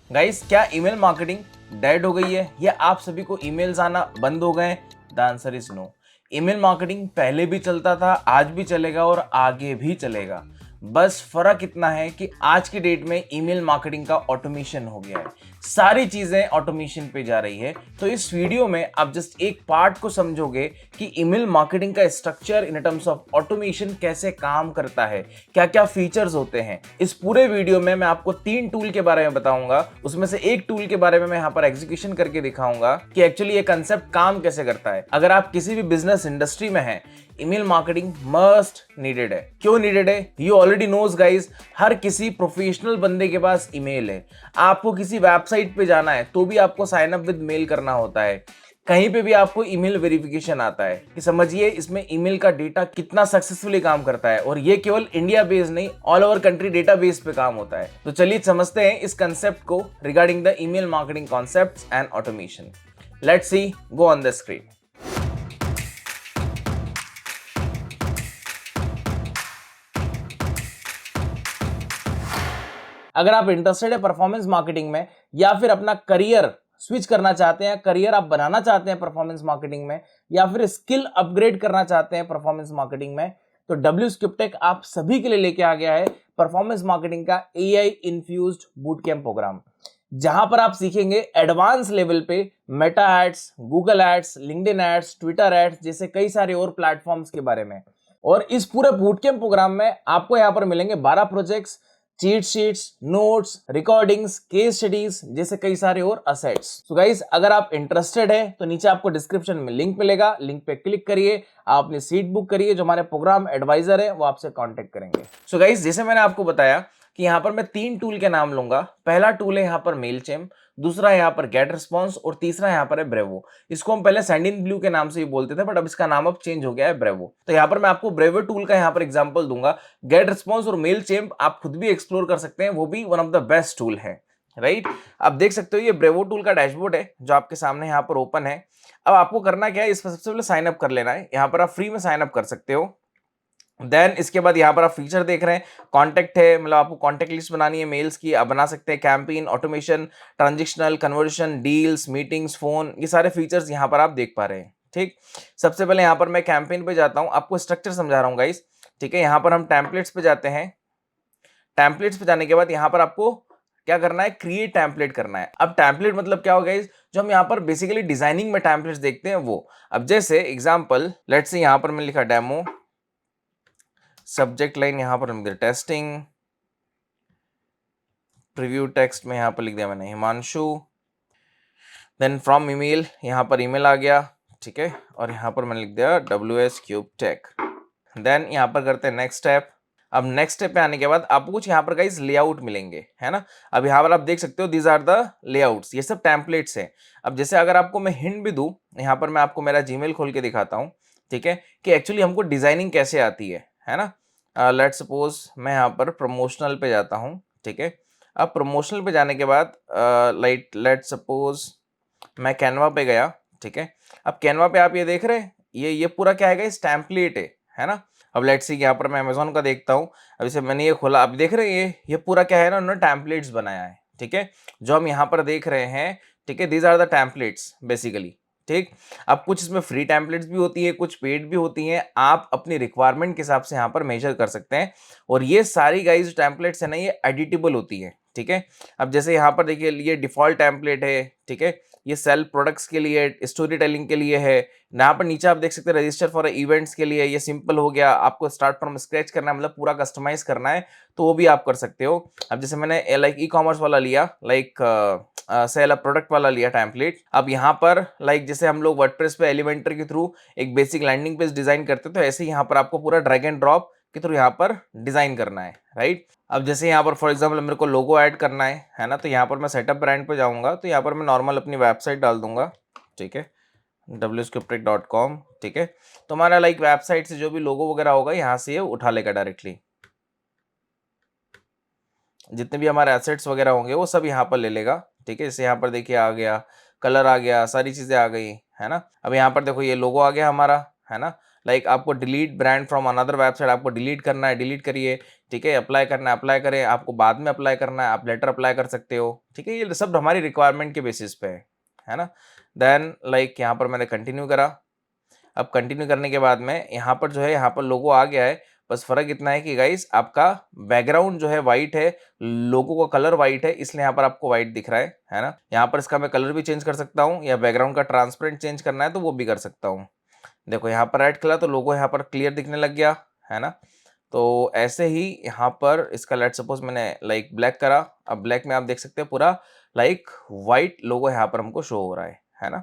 Guys, क्या email marketing dead हो गई है या आप सभी को ईमेल्स आना बंद हो गए? The answer is no. Email marketing पहले भी चलता था, आज भी चलेगा और आगे भी चलेगा। बस फर्क इतना है कि आज की डेट में ईमेल मार्केटिंग का ऑटोमेशन हो गया है, सारी चीजें ऑटोमेशन पे जा रही है। तो इस वीडियो में आप जस्ट एक पार्ट को समझोगे कि ईमेल मार्केटिंग का structure in terms of automation कैसे काम करता है, क्या क्या फीचर्स होते हैं। इस पूरे वीडियो में मैं आपको 3 टूल के बारे में बताऊंगा, उसमें से एक टूल के बारे में मैं यहाँ पर एग्जीक्यूशन करके दिखाऊंगा कि एक्चुअली ये कंसेप्ट काम कैसे करता है। अगर आप किसी भी बिजनेस इंडस्ट्री में हैं, ईमेल मार्केटिंग मस्ट नीडेड है। क्यों नीडेड है? यू ऑलरेडी नोज गाइज, हर किसी प्रोफेशनल बंदे के पास ईमेल है। आपको किसी वेबसाइट पे जाना है तो भी आपको साइन अप विद मेल करना होता है। कहीं पे भी आपको ईमेल वेरिफिकेशन आता है कि समझिए इसमें ईमेल का डेटा कितना सक्सेसफुली काम करता है। और ये केवल इंडिया बेस्ड नहीं, all over country data base पे काम होता है। तो चलिए समझते हैं इस कंसेप्ट को regarding the email marketing concepts and automation. Let's see, go on the screen. अगर आप इंटरेस्टेड है परफॉर्मेंस मार्केटिंग में या फिर अपना करियर स्विच करना चाहते हैं, करियर आप बनाना चाहते हैं परफॉर्मेंस मार्केटिंग में, या फिर स्किल अपग्रेड करना चाहते हैं परफॉर्मेंस मार्केटिंग में, तो WSkipTech आप सभी के लिए लेके आ गया है परफॉर्मेंस मार्केटिंग का AI infused boot camp program, जहां पर आप सीखेंगे एडवांस लेवल पे Meta ads, Google ads, LinkedIn ads, Twitter ads जैसे कई सारे और प्लेटफॉर्म्स के बारे में। और इस पूरे बूट कैंप प्रोग्राम में आपको यहां पर मिलेंगे 12 projects, cheat sheets, notes, recordings, case studies जैसे कई सारे और असेट्स। सो गाइस, अगर आप इंटरेस्टेड है तो नीचे आपको डिस्क्रिप्शन में लिंक मिलेगा, लिंक पे क्लिक करिए, आप अपनी सीट बुक करिए। जो हमारे प्रोग्राम एडवाइजर है वो आपसे कांटेक्ट करेंगे। सो गाइस, जैसे मैंने आपको बताया कि यहाँ पर मैं 3 टूल के नाम लूंगा। पहला टूल है यहाँ पर मेलचेम्प, दूसरा है यहाँ पर गेट रिस्पॉन्स और तीसरा यहाँ पर है ब्रेवो। इसको हम पहले सेंडिनब्लू के नाम से ही बोलते थे, बट अब इसका नाम अब चेंज हो गया है ब्रेवो। तो यहाँ पर मैं आपको ब्रेवो टूल का यहाँ पर एग्जांपल दूंगा। गेट रिस्पॉन्स और मेलचेम्प आप खुद भी एक्सप्लोर कर सकते हैं, वो भी one of the best tool है, राइट। आप देख सकते हो ये ब्रेवो टूल का डैशबोर्ड है जो आपके सामने यहाँ पर ओपन है। अब आपको करना क्या है, इस पर सबसे पहले साइन अप कर लेना है। यहाँ पर आप फ्री में साइन अप कर सकते हो। देन इसके बाद यहाँ पर आप फीचर देख रहे हैं, कॉन्टेक्ट है, मतलब आपको कॉन्टेक्ट लिस्ट बनानी है मेल्स की, आप बना सकते हैं। Campaign, automation, transactional, conversion, deals, meetings, phone, ये सारे फीचर्स यहाँ पर आप देख पा रहे हैं, ठीक। सबसे पहले यहाँ पर मैं कैंपेन पे जाता हूँ, आपको स्ट्रक्चर समझा रहा हूँ गाइस, ठीक है। यहाँ पर हम टेम्पलेट्स पे जाते हैं। टेम्पलेट्स पे जाने के बाद यहाँ पर आपको क्या करना है, क्रिएट टेम्पलेट करना है। अब टेम्पलेट मतलब क्या होगा गाइस, जो हम यहाँ पर बेसिकली डिजाइनिंग में टेम्पलेट्स देखते हैं वो। अब जैसे एग्जांपल लेट्स से यहाँ पर मैं लिखा डेमो, सब्जेक्ट लाइन यहाँ पर हम दे टेस्टिंग, प्रीव्यू टेक्स्ट में यहाँ पर लिख दिया मैंने हिमांशु, देन फ्रॉम ईमेल, यहाँ पर ईमेल आ गया, ठीक है। और यहाँ पर मैंने लिख दिया WSkipTech। देन यहाँ पर करते हैं नेक्स्ट स्टेप। अब नेक्स्ट स्टेप पे आने के बाद आपको कुछ यहाँ पर गाइस लेआउट मिलेंगे, है ना। अब यहाँ पर आप देख सकते हो दीज आर द लेआउट्स, ये सब टेम्पलेट्स हैं। अब जैसे अगर आपको मैं हिंट भी दूं, यहाँ पर मैं आपको मेरा जीमेल खोल के दिखाता हूँ, ठीक है, कि एक्चुअली हमको डिजाइनिंग कैसे आती है ना। लेट सपोज मैं यहाँ पर प्रमोशनल पे जाता हूँ, ठीक है। अब प्रमोशनल पे जाने के बाद लेट सपोज मैं कैनवा पे गया, ठीक है। अब कैनवा पे आप ये देख रहे हैं, ये पूरा क्या है इस टेम्पलेट है ना। अब लेट्स सी यहाँ पर मैं अमेजोन का देखता हूँ। अब इसे मैंने ये खोला, अब देख रहे हैं ये पूरा क्या है ना, उन्होंने टेम्पलेट्स बनाया है, ठीक है, जो हम यहाँ पर देख रहे हैं, ठीक है। These are the templates basically, ठीक। अब कुछ इसमें फ्री टेम्पलेट्स भी होती है, कुछ पेड भी होती हैं, आप अपनी रिक्वायरमेंट के हिसाब से यहाँ पर मेजर कर सकते हैं। और ये सारी गाइस टेम्पलेट्स है ना, ये एडिटेबल होती है, ठीक है। अब जैसे यहाँ पर देखिए ये डिफॉल्ट टेम्पलेट है, ठीक है, ये सेल प्रोडक्ट्स के लिए, स्टोरी टेलिंग के लिए है। यहाँ पर नीचे आप देख सकते हैं रजिस्टर फॉर इवेंट्स के लिए, ये सिंपल हो गया। आपको स्टार्ट फ्रॉम स्क्रैच करना है, मतलब पूरा कस्टमाइज करना है, तो वो भी आप कर सकते हो। अब जैसे मैंने लाइक ई कॉमर्स वाला लिया, लाइक सेल अ प्रोडक्ट वाला लिया टेम्पलेट। अब यहाँ पर लाइक जैसे हम लोग वर्डप्रेस पे एलिमेंटर के थ्रू एक बेसिक लैंडिंग पेज डिजाइन करते, तो ऐसे ही यहाँ पर आपको पूरा ड्रैग एंड ड्रॉप के थ्रू यहाँ पर डिजाइन करना है, राइट। अब जैसे यहाँ पर फॉर एग्जांपल मेरे को लोगो ऐड करना है ना, तो यहाँ पर मैं सेटअप ब्रांड पे जाऊंगा, तो यहाँ पर मैं नॉर्मल अपनी वेबसाइट डाल दूंगा, ठीक है, WSkipTech.com, ठीक है। तो हमारा लाइक वेबसाइट से जो भी लोगो वगैरह होगा यहाँ से ये उठा लेगा डायरेक्टली, जितने भी हमारे एसेट्स वगैरह होंगे वो सब यहाँ पर ले लेगा, ठीक है। इसे यहाँ पर देखिए आ गया, कलर आ गया, सारी चीजें आ गई, है ना। अब यहाँ पर देखो ये लोगो आ गया हमारा, है ना। लाइक आपको delete brand from another website, आपको डिलीट करना है, डिलीट करिए, ठीक है। अप्लाई करना है, अप्लाई करें, आपको बाद में अप्लाई करना है, आप लेटर अप्लाई कर सकते हो, ठीक है। ये सब हमारी रिक्वायरमेंट के बेसिस पे है ना। देन लाइक यहाँ पर मैंने कंटिन्यू करा। अब कंटिन्यू करने के बाद में यहाँ पर जो है, यहाँ पर लोगो आ गया है। बस फर्क इतना है कि गाइस आपका बैकग्राउंड जो है वाइट है, लोगो का कलर वाइट है, इसलिए यहाँ पर आपको वाइट दिख रहा है ना। यहाँ पर इसका मैं कलर भी चेंज कर सकता हूँ, या बैकग्राउंड का ट्रांसपेरेंट चेंज करना है तो वो भी कर सकता हूँ। देखो यहाँ पर रेड कलर, तो लोगो यहाँ पर क्लियर दिखने लग गया, है ना। तो ऐसे ही यहाँ पर इसका लेट सपोज मैंने लाइक ब्लैक करा। अब ब्लैक में आप देख सकते हैं पूरा लाइक वाइट लोगो यहाँ पर हमको शो हो रहा है ना।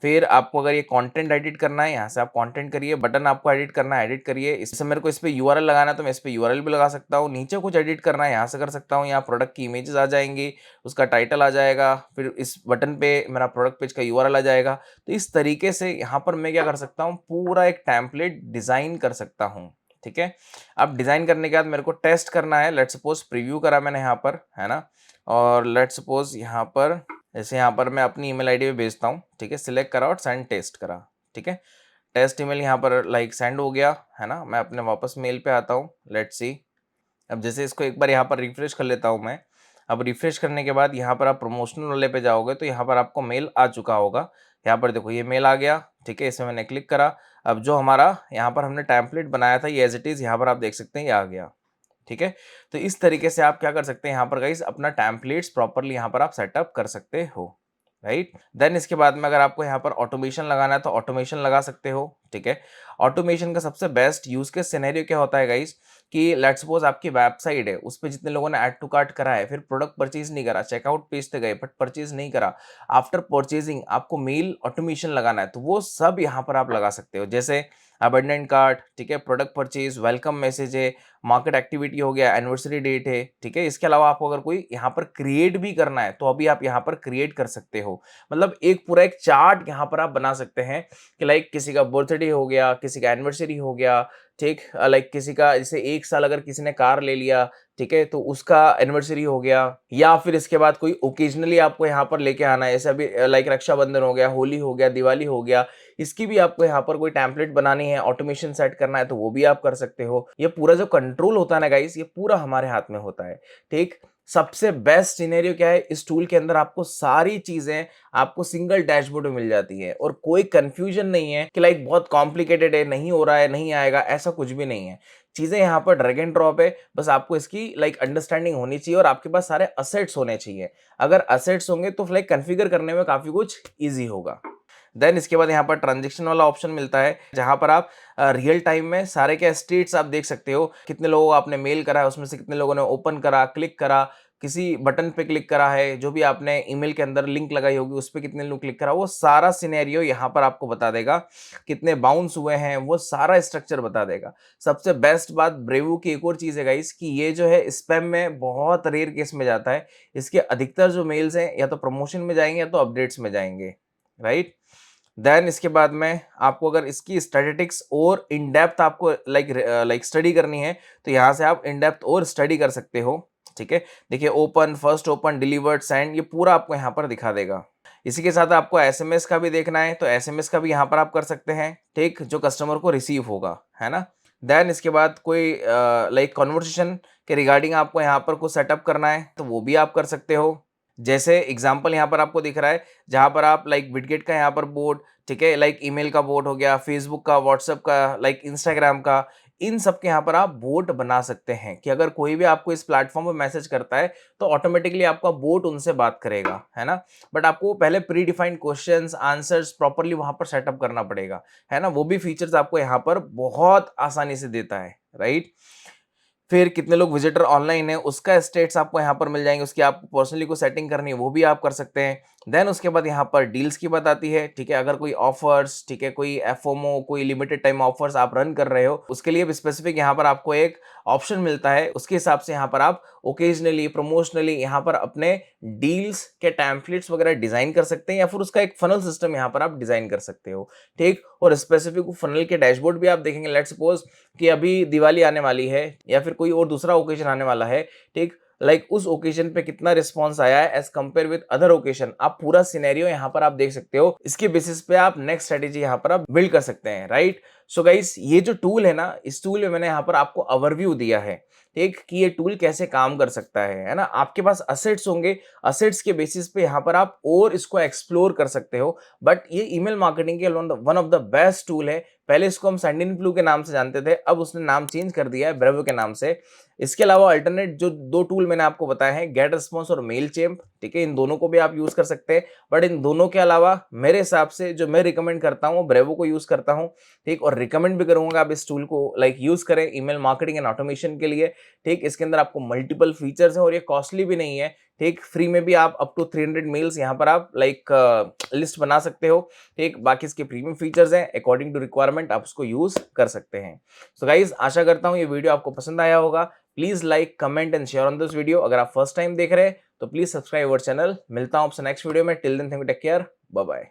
फिर आपको अगर ये कंटेंट एडिट करना है, यहाँ से आप कंटेंट करिए, बटन आपको एडिट करना है, एडिट करिए। इससे मेरे को इस पे यूआरएल लगाना है तो मैं इस पे यूआरएल भी लगा सकता हूँ। नीचे कुछ एडिट करना है, यहाँ से कर सकता हूँ। यहाँ प्रोडक्ट की इमेजेस आ जाएंगी, उसका टाइटल आ जाएगा, फिर इस बटन पे मेरा प्रोडक्ट पेज का यूआरएल आ जाएगा। तो इस तरीके से यहाँ पर मैं क्या कर सकता हूँ, पूरा एक टेम्पलेट डिजाइन कर सकता हूँ, ठीक है। अब डिजाइन करने के बाद मेरे को टेस्ट करना है। लेट सपोज प्रीव्यू करा मैंने यहाँ पर, है ना। और लेट सपोज यहाँ पर जैसे यहाँ पर मैं अपनी ईमेल आईडी पे भेजता हूँ, ठीक है। सिलेक्ट करा और सेंड टेस्ट करा, ठीक है। टेस्ट ईमेल यहाँ पर लाइक सेंड हो गया, है ना। मैं अपने वापस मेल पे आता हूँ, लेट्स सी। अब जैसे इसको एक बार यहाँ पर रिफ्रेश कर लेता हूँ मैं। अब रिफ्रेश करने के बाद यहाँ पर आप प्रमोशनल वाले पे जाओगे तो यहाँ पर आपको मेल आ चुका होगा। यहाँ पर देखो ये मेल आ गया, ठीक है। इसमें मैंने क्लिक करा। अब जो हमारा यहाँ पर हमने टेम्पलेट बनाया था ये एज इट इज यहाँ पर आप देख सकते हैं ये आ गया, ठीक है। तो इस तरीके से आप क्या कर सकते हैं यहाँ पर गाइस, अपना टेम्पलेट्स प्रॉपरली यहाँ पर आप सेटअप कर सकते हो, राइट। देन इसके बाद में अगर आपको यहाँ पर ऑटोमेशन लगाना है तो ऑटोमेशन लगा सकते हो, ठीक है। ऑटोमेशन का सबसे बेस्ट यूज केस सिनेरियो क्या होता है गाइस, कि लेट्स सपोज आपकी वेबसाइट है, उस पर जितने लोगों ने ऐड टू कार्ट करा है, फिर प्रोडक्ट परचेज नहीं करा, चेकआउट पेज पे गए बट परचेज नहीं करा, आफ्टर परचेजिंग आपको मेल ऑटोमेशन लगाना है, तो वो सब यहाँ पर आप लगा सकते हो। जैसे अबंडेंट कार्ट, ठीक है, प्रोडक्ट परचेज, वेलकम मैसेज है, मार्केट एक्टिविटी हो गया, एनिवर्सरी डेट है, ठीक है। इसके अलावा आपको अगर कोई यहाँ पर क्रिएट भी करना है तो अभी आप यहाँ पर क्रिएट कर सकते हो। मतलब एक पूरा एक चार्ट यहाँ पर आप बना सकते हैं कि लाइक किसी का बर्थडे हो गया, किसी का एनिवर्सरी हो गया, ठीक, लाइक किसी का जैसे 1 साल अगर किसी ने कार ले लिया, ठीक है, तो उसका एनिवर्सरी हो गया। या फिर इसके बाद कोई ओकेजनली आपको यहाँ पर लेके आना है, जैसे अभी लाइक रक्षाबंधन हो गया, होली हो गया, दिवाली हो गया, इसकी भी आपको यहाँ पर कोई टेम्पलेट बनानी है, ऑटोमेशन सेट करना है तो वो भी आप कर सकते हो। ये पूरा जो कंट्रोल होता है ना गाइस, ये पूरा हमारे हाथ में होता है, ठीक। सबसे बेस्ट सिनेरियो क्या है, इस टूल के अंदर आपको सारी चीजें आपको सिंगल डैशबोर्ड में मिल जाती है और कोई कंफ्यूजन नहीं है कि लाइक बहुत कॉम्प्लिकेटेड है, नहीं हो रहा है, नहीं आएगा, ऐसा कुछ भी नहीं है। चीजें यहाँ पर ड्रैग एंड ड्रॉप है, बस आपको इसकी लाइक अंडरस्टैंडिंग होनी चाहिए और आपके पास सारे असेट्स होने चाहिए। अगर असेट्स होंगे तो लाइक कॉन्फ़िगर करने में काफी कुछ ईजी होगा। देन इसके बाद यहाँ पर ट्रांजेक्शन वाला ऑप्शन मिलता है, जहां पर आप रियल टाइम में सारे के स्टेट्स आप देख सकते हो, कितने लोगों को आपने मेल करा है, उसमें से कितने लोगों ने ओपन करा, क्लिक करा, किसी बटन पे क्लिक करा है, जो भी आपने ईमेल के अंदर लिंक लगाई होगी उस पर कितने लोग क्लिक करा, वो सारा सिनेरियो यहाँ पर आपको बता देगा। कितने बाउंस हुए हैं वो सारा स्ट्रक्चर बता देगा। सबसे बेस्ट बात ब्रेवू की एक और चीज है गाइस, कि ये जो है स्पैम में बहुत रेयर केस में जाता है। इसके अधिकतर जो मेल्स हैं या तो प्रमोशन में जाएंगे या तो अपडेट्स में जाएंगे, राइट। देन इसके बाद में आपको अगर इसकी स्टैटिस्टिक्स और इन डेप्थ आपको लाइक स्टडी करनी है तो यहाँ से आप इन डेप्थ और स्टडी कर सकते हो, ठीक है। देखिए open, first open, delivered, send, ये पूरा आपको यहाँ पर दिखा देगा। इसी के साथ आपको एसएमएस का भी देखना है तो एसएमएस का भी यहाँ पर आप कर सकते हैं, ठीक, जो कस्टमर को रिसीव होगा, है ना। देन इसके बाद कोई लाइक कॉन्वर्सेशन के रिगार्डिंग आपको यहाँ पर कुछ सेटअप करना है तो वो भी आप कर सकते हो। जैसे एग्जांपल यहाँ पर आपको दिख रहा है, जहां पर आप लाइक बिटगेट का यहाँ पर बोर्ड, ठीक है, लाइक ईमेल का बोर्ड हो गया, फेसबुक का, व्हाट्सएप का, लाइक इंस्टाग्राम का, इन सब के यहाँ पर आप बोट बना सकते हैं कि अगर कोई भी आपको इस प्लेटफॉर्म पे मैसेज करता है तो ऑटोमेटिकली आपका बोट उनसे बात करेगा, है ना। बट आपको पहले pre defined questions answers properly वहां पर सेटअप करना पड़ेगा, है ना। वो भी फीचर्स आपको यहाँ पर बहुत आसानी से देता है, राइट। फिर कितने लोग विजिटर ऑनलाइन है उसका स्टेट्स आपको यहाँ पर मिल जाएंगे, उसकी आपको पर्सनली को सेटिंग करनी है वो भी आप कर सकते हैं। देन उसके बाद यहाँ पर डील्स की बात आती है, ठीक है। अगर कोई ऑफर्स, ठीक है, कोई एफओमओ, कोई लिमिटेड टाइम ऑफर्स आप रन कर रहे हो, उसके लिए स्पेसिफिक यहाँ पर आपको एक ऑप्शन मिलता है, उसके हिसाब से यहाँ पर आप ओकेजनली, प्रमोशनली यहाँ पर अपने डील्स के टैम्पलेट्स वगैरह डिजाइन कर सकते हैं या फिर उसका एक फनल सिस्टम यहाँ पर आप डिजाइन कर सकते हो, ठीक। और स्पेसिफिक फनल के डैशबोर्ड भी आप देखेंगे। लेट्स सपोज कि अभी दिवाली आने वाली है या फिर कोई और दूसरा ओकेजन आने वाला है, ठीक, लाइक उस ओकेजन पे कितना रिस्पॉन्स आया है as compared with other occasion, आप पूरा सिनेरियो यहाँ पर आप देख सकते हो। इसके बेसिस पे आप नेक्स्ट स्ट्रेटेजी यहाँ पर आप बिल्ड कर सकते हैं, राइट। सो गाइस, ये जो टूल है ना, इस टूल में मैंने यहाँ पर आपको ओवरव्यू दिया है, ठीक, कि ये टूल कैसे काम कर सकता है ना। आपके पास असेट्स होंगे, असेट्स के बेसिस पे यहाँ पर आप और इसको एक्सप्लोर कर सकते हो। बट ये ईमेल मार्केटिंग के one of the best tool है। पहले इसको हम सेंडिनफ्लू के नाम से जानते थे, अब उसने नाम चेंज कर दिया है ब्रेवो के नाम से। इसके अलावा अल्टरनेट जो दो टूल मैंने आपको बताए हैं, गेट रिस्पॉन्स और मेल चेम्प, ठीक है, इन दोनों को भी आप यूज कर सकते हैं। बट इन दोनों के अलावा मेरे हिसाब से जो मैं रिकमेंड करता हूँ, ब्रेवो को यूज करता हूँ, ठीक, और रिकमेंड भी करूंगा आप इस टूल को लाइक यूज करें ईमेल मार्केटिंग एंड ऑटोमेशन के लिए, ठीक। इसके अंदर आपको मल्टीपल फीचर्स हैं और ये कॉस्टली भी नहीं है, ठीक। फ्री में भी आप अप टू 300 मेल्स यहाँ पर आप लाइक लिस्ट बना सकते हो, ठीक। बाकी इसके प्रीमियम फीचर्स हैं, अकॉर्डिंग टू रिक्वायरमेंट आप उसको यूज कर सकते हैं। सो गाइज, आशा करता हूँ ये वीडियो आपको पसंद आया होगा। Please like, comment and share on this video. अगर आप फर्स्ट टाइम देख रहे हैं तो प्लीज सब्सक्राइब अवर चैनल। मिलता हूँ आपसे नेक्स्ट वीडियो में। Till then, thank you, take care, bye bye.